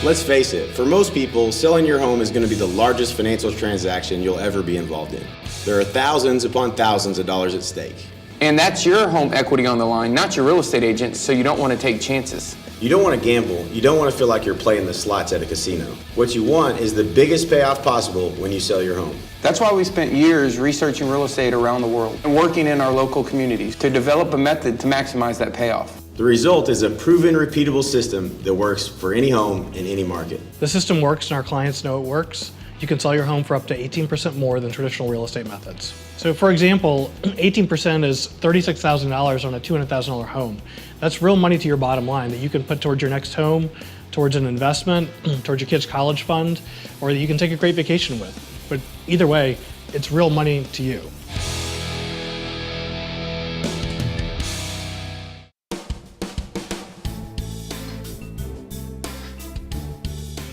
Let's face it, for most people, selling your home is going to be the largest financial transaction you'll ever be involved in. There are thousands upon thousands of dollars at stake. And that's your home equity on the line, not your real estate agent, so you don't want to take chances. You don't want to gamble. You don't want to feel like you're playing the slots at a casino. What you want is the biggest payoff possible when you sell your home. That's why we spent years researching real estate around the world and working in our local communities to develop a method to maximize that payoff. The result is a proven, repeatable system that works for any home in any market. The system works and our clients know it works. You can sell your home for up to 18% more than traditional real estate methods. So for example, 18% is $36,000 on a $200,000 home. That's real money to your bottom line that you can put towards your next home, towards an investment, towards your kid's college fund, or that you can take a great vacation with. But either way, it's real money to you.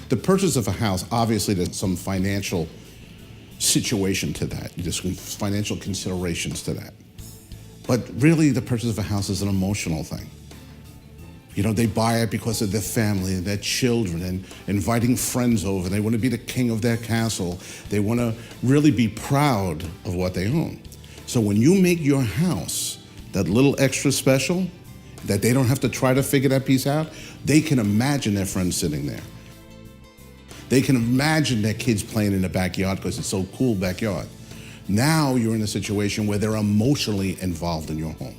The purchase of a house, obviously there's some financial situation to that. There's some financial considerations to that. But really the purchase of a house is an emotional thing. You know, they buy it because of their family and their children and inviting friends over. They want to be the king of their castle. They want to really be proud of what they own. So when you make your house that little extra special, that they don't have to try to figure that piece out, they can imagine their friends sitting there. They can imagine their kids playing in the backyard because it's so cool backyard. Now you're in a situation where they're emotionally involved in your home.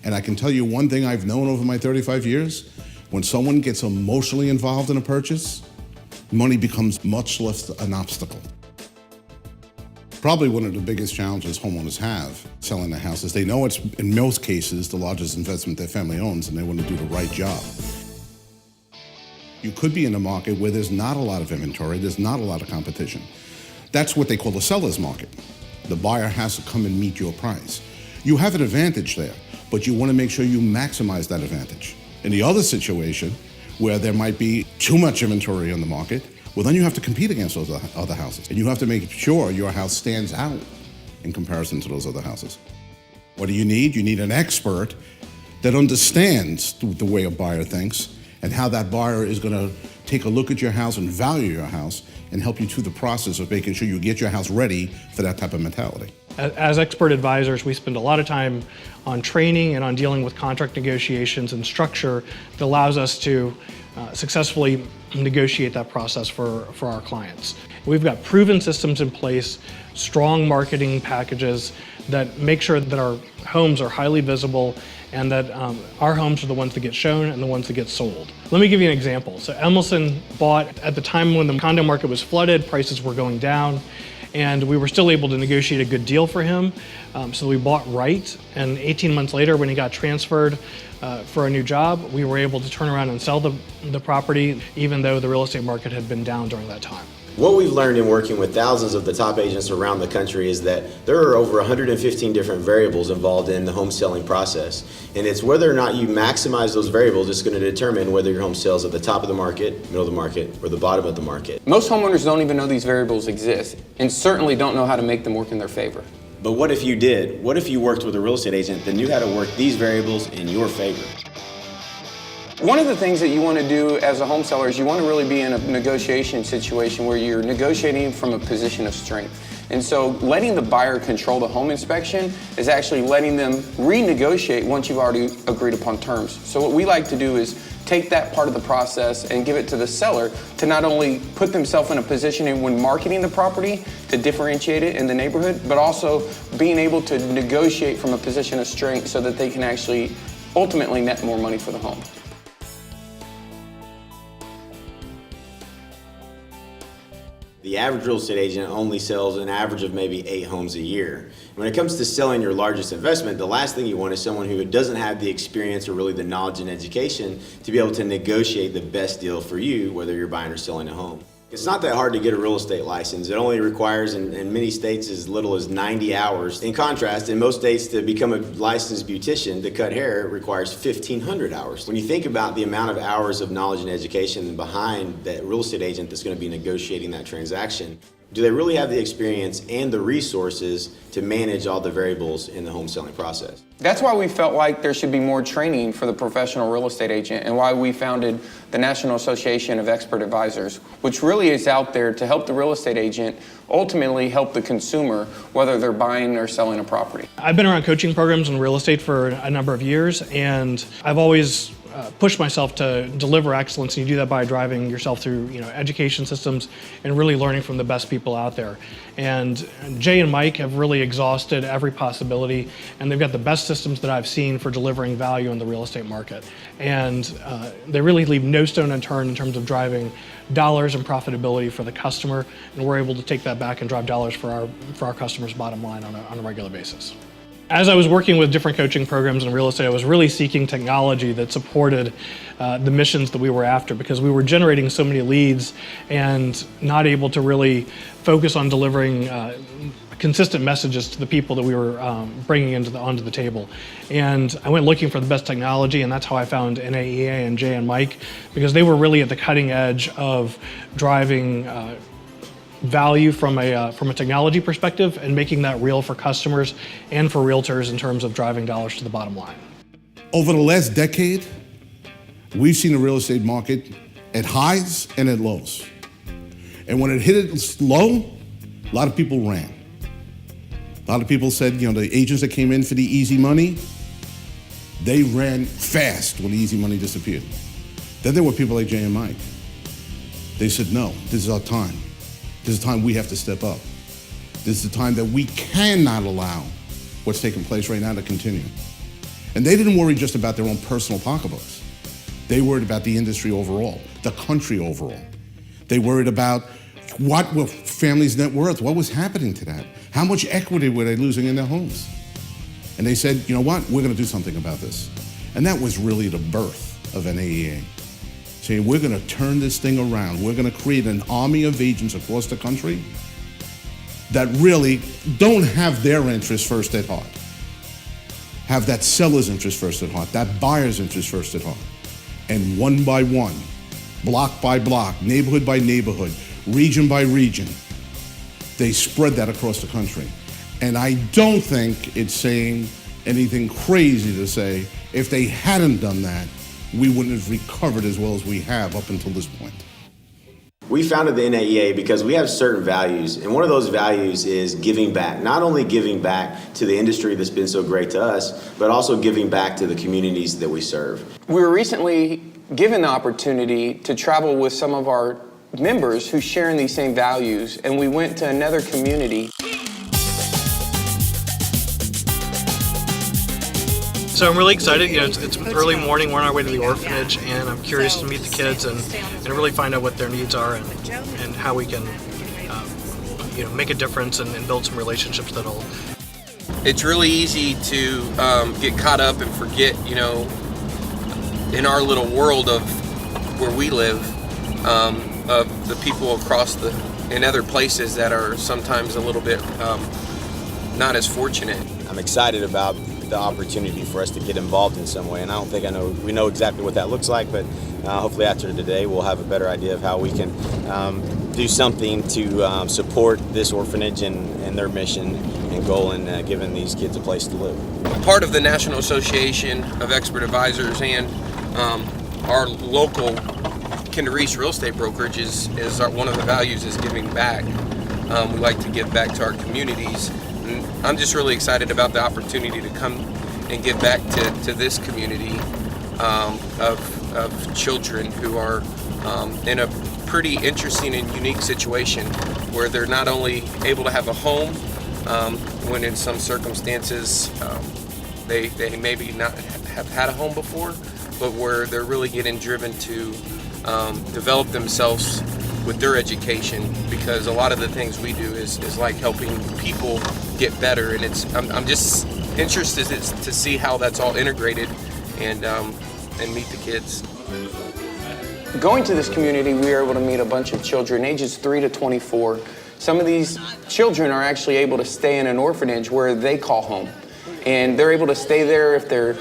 And I can tell you one thing I've known over my 35 years, when someone gets emotionally involved in a purchase, money becomes much less an obstacle. Probably one of the biggest challenges homeowners have selling their house is they know it's, in most cases, the largest investment their family owns and they want to do the right job. You could be in a market where there's not a lot of inventory, there's not a lot of competition. That's what they call the seller's market. The buyer has to come and meet your price. You have an advantage there, but you want to make sure you maximize that advantage. In the other situation, where there might be too much inventory on the market, well then you have to compete against those other houses. And you have to make sure your house stands out in comparison to those other houses. What do you need? You need an expert that understands the way a buyer thinks and how that buyer is going to take a look at your house and value your house and help you through the process of making sure you get your house ready for that type of mentality. As expert advisors, we spend a lot of time on training and on dealing with contract negotiations and structure that allows us to successfully negotiate that process for our clients. We've got proven systems in place, strong marketing packages that make sure that our homes are highly visible and that our homes are the ones that get shown and the ones that get sold. Let me give you an example. So Emerson bought at the time when the condo market was flooded, prices were going down, and we were still able to negotiate a good deal for him. So we bought right, and 18 months later when he got transferred for a new job, we were able to turn around and sell the property even though the real estate market had been down during that time. What we've learned in working with thousands of the top agents around the country is that there are over 115 different variables involved in the home selling process. And it's whether or not you maximize those variables that's going to determine whether your home sells at the top of the market, middle of the market, or the bottom of the market. Most homeowners don't even know these variables exist and certainly don't know how to make them work in their favor. But what if you did? What if you worked with a real estate agent that knew how to work these variables in your favor? One of the things that you want to do as a home seller is you want to really be in a negotiation situation where you're negotiating from a position of strength. And so letting the buyer control the home inspection is actually letting them renegotiate once you've already agreed upon terms. So what we like to do is take that part of the process and give it to the seller to not only put themselves in a position when marketing the property to differentiate it in the neighborhood, but also being able to negotiate from a position of strength so that they can actually ultimately net more money for the home. The average real estate agent only sells an average of maybe 8 homes a year. When it comes to selling your largest investment, the last thing you want is someone who doesn't have the experience or really the knowledge and education to be able to negotiate the best deal for you, whether you're buying or selling a home. It's not that hard to get a real estate license. It only requires, in many states, as little as 90 hours. In contrast, in most states, to become a licensed beautician to cut hair requires 1,500 hours. When you think about the amount of hours of knowledge and education behind that real estate agent that's going to be negotiating that transaction, Do they really have the experience and the resources to manage all the variables in the home selling process? That's why we felt like there should be more training for the professional real estate agent, and why we founded the National Association of Expert Advisors, which really is out there to help the real estate agent ultimately help the consumer, whether they're buying or selling a property. I've been around coaching programs in real estate for a number of years, and I've always push myself to deliver excellence, and you do that by driving yourself through education systems and really learning from the best people out there. And Jay and Mike have really exhausted every possibility, and they've got the best systems that I've seen for delivering value in the real estate market. And they really leave no stone unturned in terms of driving dollars and profitability for the customer, and we're able to take that back and drive dollars for our customers' bottom line on a regular basis. As I was working with different coaching programs in real estate, I was really seeking technology that supported the missions that we were after, because we were generating so many leads and not able to really focus on delivering consistent messages to the people that we were bringing onto the table. And I went looking for the best technology, and that's how I found NAEA and Jay and Mike, because they were really at the cutting edge of driving value from a technology perspective and making that real for customers and for realtors in terms of driving dollars to the bottom line. Over the last decade, we've seen the real estate market at highs and at lows. And when it hit its low, a lot of people ran. A lot of people said, the agents that came in for the easy money, they ran fast when the easy money disappeared. Then there were people like Jay and Mike. They said, no, this is our time. This is the time we have to step up. This is the time that we cannot allow what's taking place right now to continue. And they didn't worry just about their own personal pocketbooks. They worried about the industry overall, the country overall. They worried about what were families' net worth, what was happening to that? How much equity were they losing in their homes? And they said, you know what, we're gonna do something about this. And that was really the birth of NAEA. Saying we're gonna turn this thing around. We're gonna create an army of agents across the country that really don't have their interests first at heart. Have that seller's interest first at heart, that buyer's interest first at heart. And one by one, block by block, neighborhood by neighborhood, region by region, they spread that across the country. And I don't think it's saying anything crazy to say if they hadn't done that, we wouldn't have recovered as well as we have up until this point. We founded the NAEA because we have certain values, and one of those values is giving back. Not only giving back to the industry that's been so great to us, but also giving back to the communities that we serve. We were recently given the opportunity to travel with some of our members who share in these same values, and we went to another community. So I'm really excited. It's early morning. We're on our way to the orphanage, and I'm curious to meet the kids and really find out what their needs are and how we can make a difference and build some relationships that'll. It's really easy to get caught up and forget, in our little world of where we live, of the people in other places that are sometimes a little bit not as fortunate. I'm excited about the opportunity for us to get involved in some way, and I don't think we know exactly what that looks like, but hopefully after today we'll have a better idea of how we can do something to support this orphanage and their mission and goal in giving these kids a place to live. Part of the National Association of Expert Advisors and our local Reese real estate brokerage is one of the values is giving back. We like to give back to our communities. And I'm just really excited about the opportunity to come and give back to this community of children who are in a pretty interesting and unique situation where they're not only able to have a home, when in some circumstances they maybe not have had a home before, but where they're really getting driven to develop themselves with their education, because a lot of the things we do is like helping people get better, and I'm just interested to see how that's all integrated and meet the kids. Going to this community, we were able to meet a bunch of children ages 3 to 24. Some of these children are actually able to stay in an orphanage where they call home, and they're able to stay there if they're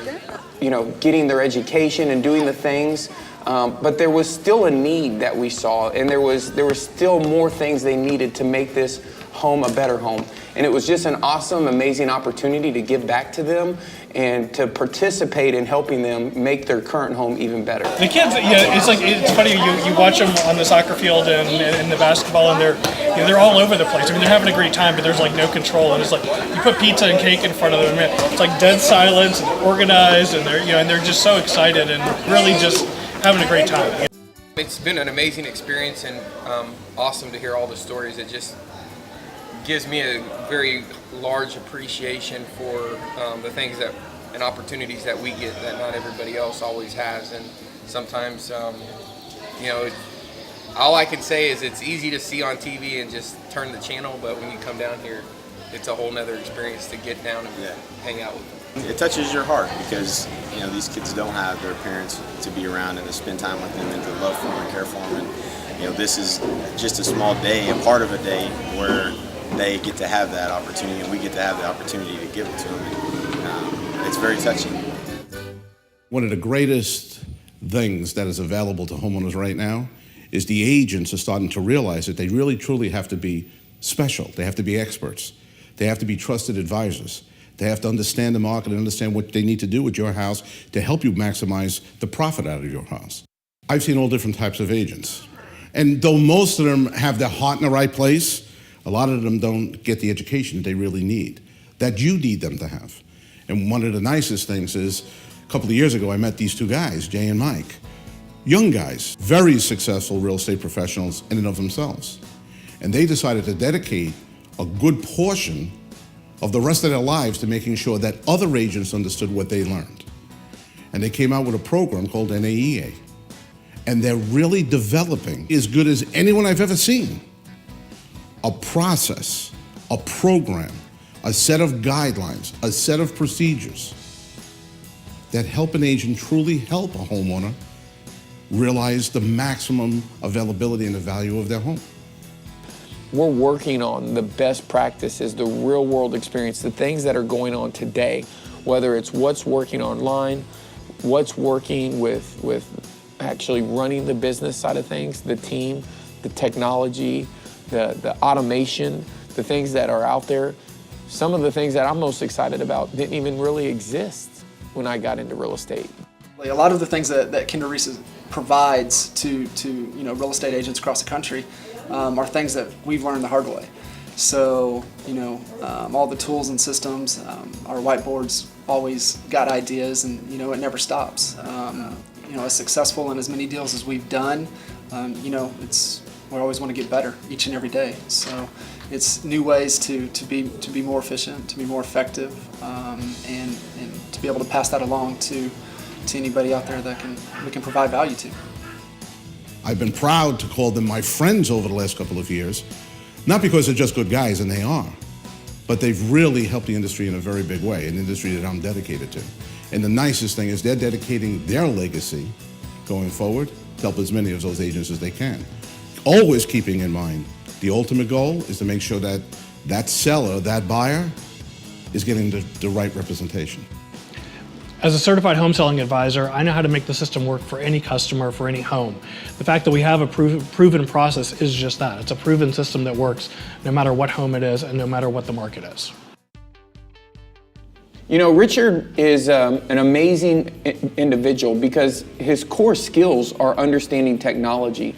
getting their education and doing the things But there was still a need that we saw, and there were still more things they needed to make this home a better home. And it was just an awesome, amazing opportunity to give back to them and to participate in helping them make their current home even better. The kids, yeah, it's funny. You watch them on the soccer field and the basketball, and they're all over the place. I mean, they're having a great time, but there's like no control. And it's like you put pizza and cake in front of them, and it's like dead silence and organized, and they're just so excited and really just having a great time. It's been an amazing experience and awesome to hear all the stories. It just gives me a very large appreciation for the things and opportunities that we get that not everybody else always has. And sometimes, all I can say is it's easy to see on TV and just turn the channel, but when you come down here, it's a whole nother experience to get down and hang out with them. It touches your heart because these kids don't have their parents to be around and to spend time with them and to love for them and care for them. And this is just a small day, a part of a day where they get to have that opportunity, and we get to have the opportunity to give it to them. And, it's very touching. One of the greatest things that is available to homeowners right now is the agents are starting to realize that they really truly have to be special. They have to be experts. They have to be trusted advisors. They have to understand the market and understand what they need to do with your house to help you maximize the profit out of your house. I've seen all different types of agents. And though most of them have their heart in the right place, a lot of them don't get the education they really need, that you need them to have. And one of the nicest things is, a couple of years ago, I met these two guys, Jay and Mike. Young guys, very successful real estate professionals in and of themselves. And they decided to dedicate a good portion of the rest of their lives to making sure that other agents understood what they learned. And they came out with a program called NAEA. And they're really developing as good as anyone I've ever seen. A process, a program, a set of guidelines, a set of procedures that help an agent truly help a homeowner realize the maximum availability and the value of their home. We're working on the best practices, the real world experience, the things that are going on today, whether it's what's working online, what's working with actually running the business side of things, the team, the technology, the automation, the things that are out there. Some of the things that I'm most excited about didn't even really exist when I got into real estate. A lot of the things that Kinder Reese provides to real estate agents across the country are things that we've learned the hard way. So all the tools and systems, our whiteboards always got ideas, and it never stops. As successful in as many deals as we've done, we always want to get better each and every day. So it's new ways to be more efficient, to be more effective, and to be able to pass that along to anybody out there that we can provide value to. I've been proud to call them my friends over the last couple of years, not because they're just good guys, and they are, but they've really helped the industry in a very big way, an industry that I'm dedicated to. And the nicest thing is they're dedicating their legacy going forward to help as many of those agents as they can. Always keeping in mind, the ultimate goal is to make sure that that seller, that buyer, is getting the right representation. As a certified home selling advisor, I know how to make the system work for any customer, for any home. The fact that we have a proven process is just that. It's a proven system that works no matter what home it is and no matter what the market is. Richard is an amazing individual because his core skills are understanding technology.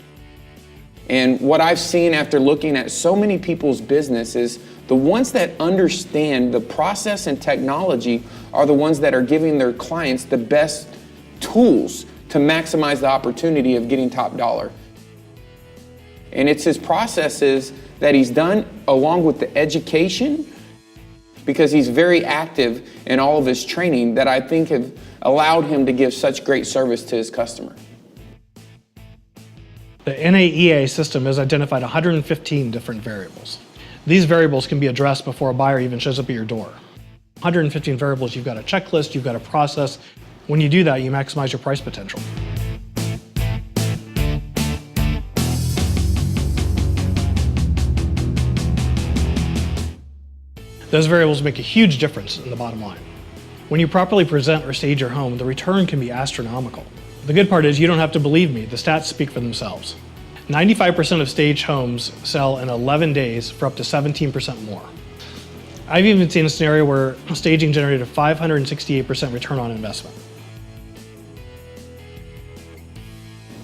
And what I've seen after looking at so many people's business is the ones that understand the process and technology are the ones that are giving their clients the best tools to maximize the opportunity of getting top dollar. And it's his processes that he's done along with the education, because he's very active in all of his training, that I think have allowed him to give such great service to his customer. The NAEA system has identified 115 different variables. These variables can be addressed before a buyer even shows up at your door. 115 variables, you've got a checklist, you've got a process. When you do that, you maximize your price potential. Those variables make a huge difference in the bottom line. When you properly present or stage your home, the return can be astronomical. The good part is you don't have to believe me. The stats speak for themselves. 95% of staged homes sell in 11 days for up to 17% more. I've even seen a scenario where staging generated a 568% return on investment.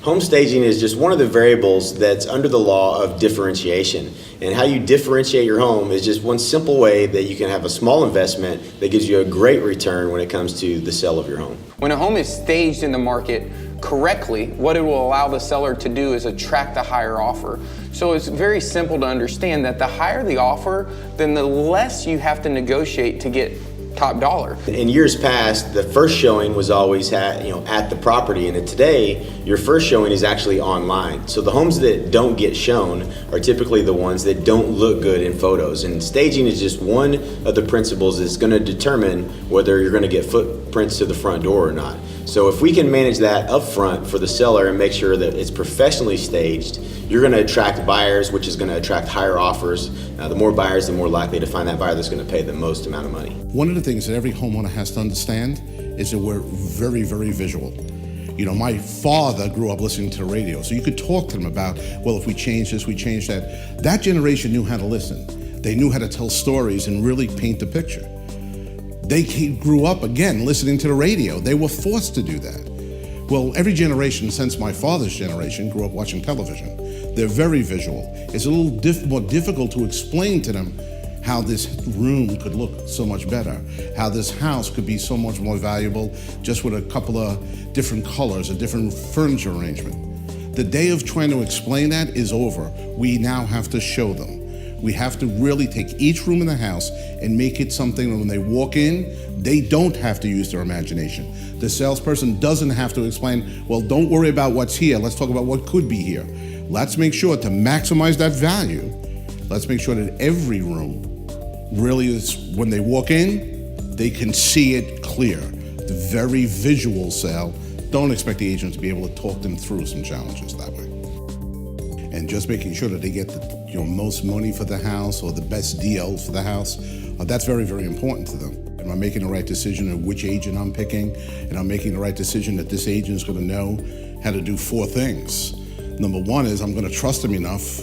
Home staging is just one of the variables that's under the law of differentiation. And how you differentiate your home is just one simple way that you can have a small investment that gives you a great return when it comes to the sale of your home. When a home is staged in the market correctly, what it will allow the seller to do is attract a higher offer. So it's very simple to understand that the higher the offer, then the less you have to negotiate to get top dollar. In years past, the first showing was always at the property, and today your first showing is actually online. So the homes that don't get shown are typically the ones that don't look good in photos. And staging is just one of the principles that's going to determine whether you're going to get footprints to the front door or not. So if we can manage that up front for the seller and make sure that it's professionally staged, you're going to attract buyers, which is going to attract higher offers. The more buyers, the more likely to find that buyer that's going to pay the most amount of money. One of the things that every homeowner has to understand is that we're very, very visual. You know, my father grew up listening to the radio, so you could talk to them about, well, if we change this, we change that. That generation knew how to listen. They knew how to tell stories and really paint the picture. They grew up, again, listening to the radio. They were forced to do that. Well, every generation since my father's generation grew up watching television. They're very visual. It's a little more difficult to explain to them how this room could look so much better, how this house could be so much more valuable just with a couple of different colors, a different furniture arrangement. The day of trying to explain that is over. We now have to show them. We have to really take each room in the house and make it something that when they walk in, they don't have to use their imagination. The salesperson doesn't have to explain, well, don't worry about what's here. Let's talk about what could be here. Let's make sure to maximize that value. Let's make sure that every room really is, when they walk in, they can see it clear. The very visual sale. Don't expect the agent to be able to talk them through some challenges that way. And just making sure that they get the most money for the house or the best deal for the house, that's very, very important to them. Am I making the right decision of which agent I'm picking? And I'm making the right decision that this agent is going to know how to do 4 things. Number 1 is I'm going to trust him enough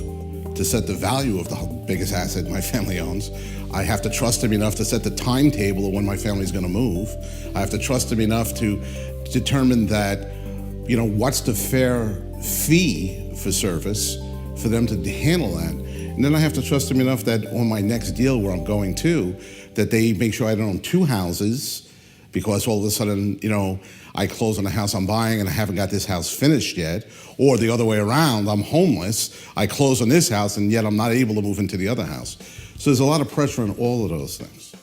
to set the value of the biggest asset my family owns. I have to trust him enough to set the timetable of when my family's going to move. I have to trust him enough to determine that, what's the fair fee for service for them to handle that. And then I have to trust them enough that on my next deal where I'm going to, that they make sure I don't own 2 houses, because all of a sudden, I close on the house I'm buying and I haven't got this house finished yet, or the other way around, I'm homeless, I close on this house and yet I'm not able to move into the other house. So there's a lot of pressure on all of those things.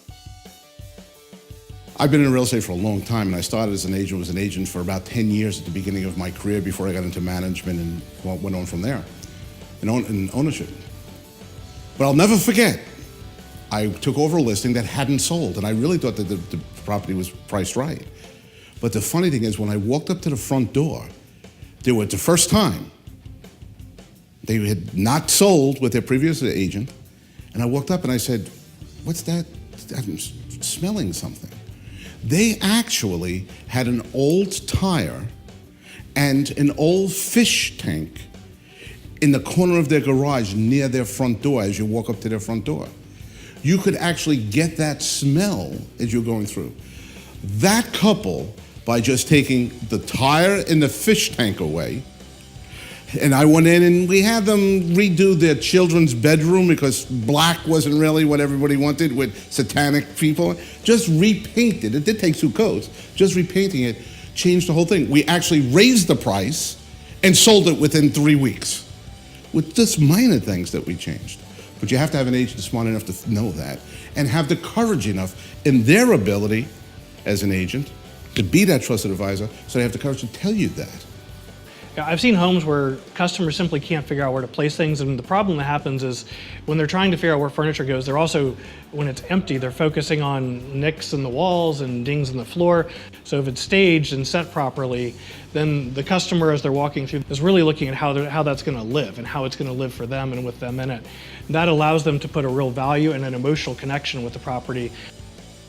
I've been in real estate for a long time, and I started as an agent, was an agent for about 10 years at the beginning of my career before I got into management and went on from there, and ownership. But I'll never forget, I took over a listing that hadn't sold, and I really thought that the property was priced right. But the funny thing is, when I walked up to the front door, they were the first time. They had not sold with their previous agent, and I walked up and I said, "What's that? I'm smelling something." They actually had an old tire and an old fish tank in the corner of their garage near their front door as you walk up to their front door. You could actually get that smell as you're going through. That couple, by just taking the tire and the fish tank away, and I went in and we had them redo their children's bedroom because black wasn't really what everybody wanted with satanic people. Just repainted. It did take 2 coats. Just repainting it changed the whole thing. We actually raised the price and sold it within 3 weeks with just minor things that we changed. But you have to have an agent smart enough to know that and have the courage enough in their ability as an agent to be that trusted advisor, so they have the courage to tell you that. Yeah, I've seen homes where customers simply can't figure out where to place things, and the problem that happens is when they're trying to figure out where furniture goes, they're also, when it's empty, they're focusing on nicks in the walls and dings in the floor. So if it's staged and set properly, then the customer, as they're walking through, is really looking at how that's going to live and how it's going to live for them and with them in it. That allows them to put a real value and an emotional connection with the property.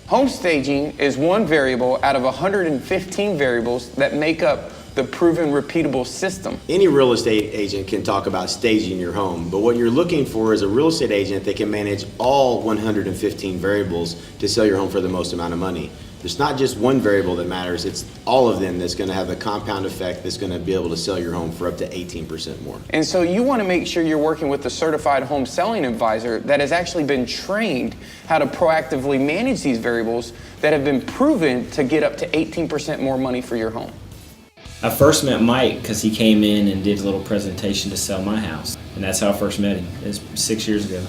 Home staging is one variable out of 115 variables that make up the proven, repeatable system. Any real estate agent can talk about staging your home, but what you're looking for is a real estate agent that can manage all 115 variables to sell your home for the most amount of money. There's not just one variable that matters, it's all of them that's going to have a compound effect that's going to be able to sell your home for up to 18% more. And so you want to make sure you're working with a certified home selling advisor that has actually been trained how to proactively manage these variables that have been proven to get up to 18% more money for your home. I first met Mike because he came in and did a little presentation to sell my house. And that's how I first met him. It was 6 years ago.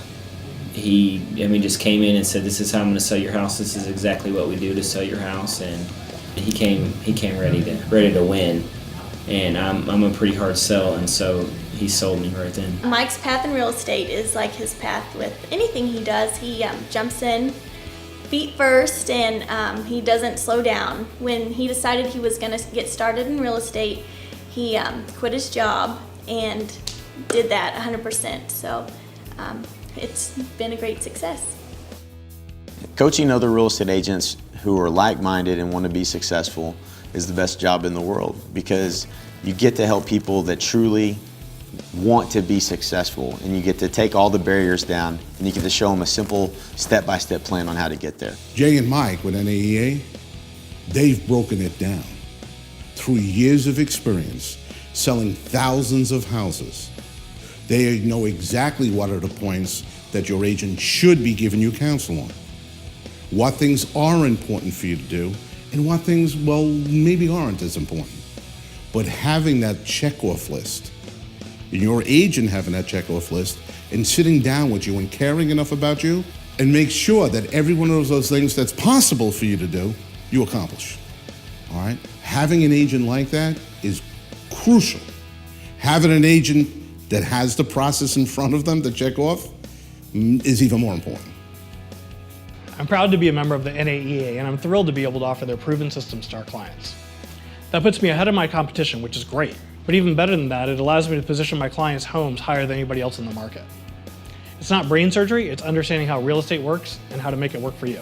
He just came in and said, "This is how I'm going to sell your house. This is exactly what we do to sell your house." And he came ready to win. And I'm a pretty hard sell, and so he sold me right then. Mike's path in real estate is like his path with anything he does. He jumps in feet first, and he doesn't slow down. When he decided he was going to get started in real estate, he quit his job and did that 100%. So it's been a great success. Coaching other real estate agents who are like-minded and want to be successful is the best job in the world, because you get to help people that truly want to be successful, and you get to take all the barriers down, and you get to show them a simple step-by-step plan on how to get there. Jay and Mike with NAEA, they've broken it down through years of experience selling thousands of houses. They know exactly what are the points that your agent should be giving you counsel on, what things are important for you to do, and what things, well, maybe aren't as important. But having that check-off list, and your agent having that check-off list, and sitting down with you and caring enough about you, and make sure that every one of those things that's possible for you to do, you accomplish. All right? Having an agent like that is crucial. Having an agent that has the process in front of them to check off is even more important. I'm proud to be a member of the NAEA, and I'm thrilled to be able to offer their proven systems to our clients. That puts me ahead of my competition, which is great. But even better than that, it allows me to position my clients' homes higher than anybody else in the market. It's not brain surgery, it's understanding how real estate works and how to make it work for you.